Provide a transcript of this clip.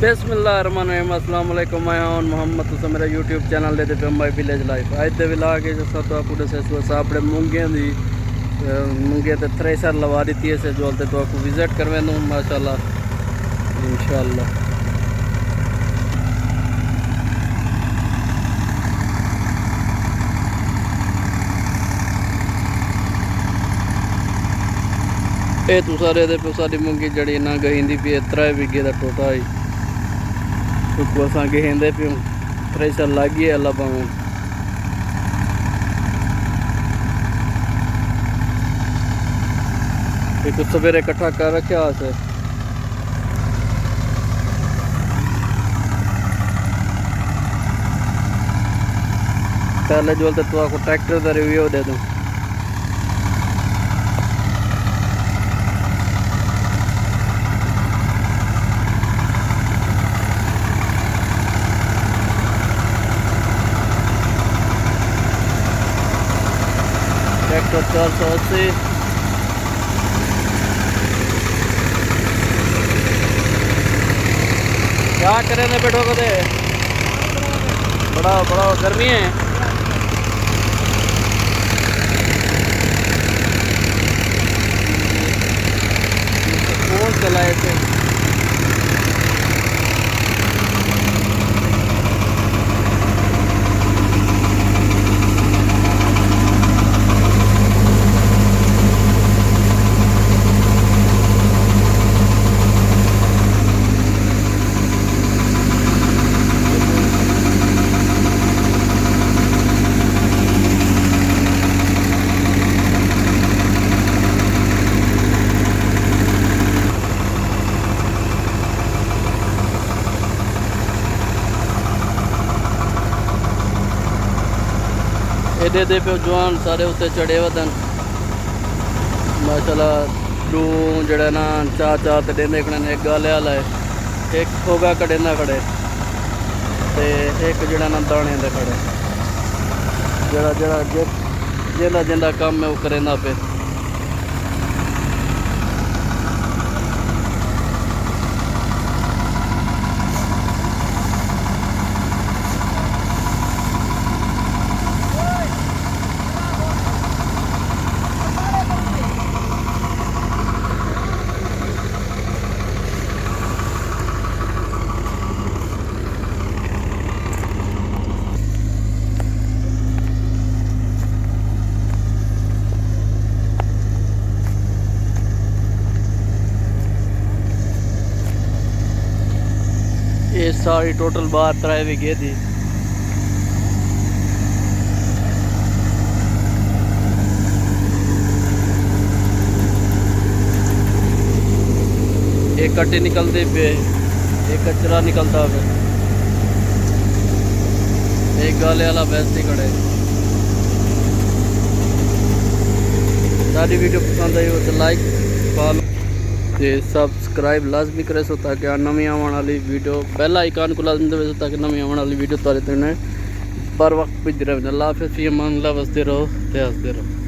बिस्मिल्लाहिर्रहमानिर्रहीम अस्सलाम वालेकुम। मैं हूं मोहम्मद तुस मेरा यूट्यूब चैनल दे पे my village life. As the vlog जो तो आपको दसे अपने मूंगे दी मूंगे ते थ्रेसर लवा दी है जो तो आपको विजिट करवे दूँ माशाल्लाह इंशाल्लाह। ये तू सारे दे पे सारी मूंगी जड़ी ना गहिंदी पी 3 बीघे का टोटा ही तो असा गहिंदे पे थ्रेसर लागी है अल्लाह पावे। एक सवेरे इकट्ठा कर रखा से पहले जो तो आपको ट्रैक्टर का रिव्यू दे दूँ। ट्रैक्टर 480 क्या करें बैठो को दे बड़ा बड़ा गर्मी है। कौन चलाए थे एडे दे पे जवान सारे उत्ते चढ़े वदन माशाल्लाह। दू जड़ा ना चार ते देंदे खड़े ने, एक गाले वाला है, एक खोगा कड़ेंदा खड़े ते एक जड़ा ना दाने दे खड़े। जड़ा जड़ा जिंदा जिंदा काम है वो करेंदा पे। ये सारी टोटल बाहर 3 बीघे थी। एक कट्टी निकलती पे, एक कचरा निकलता पे, एक गाले वाला बैठती खड़े। सारी वीडियो पसंद आई हो तो लाइक फॉलो ते सब्सक्राइब लाजमी करे सो ताकि नवी आने वाली वीडियो पहला आइकन को लाजमी दे ताकि नवी आने वाली वीडियो तारे तक पर वक्त पुजती रहे। अल्लाह हाफिज़, फी अमान अल्लाह, वसते रहो ते हंसते रहो।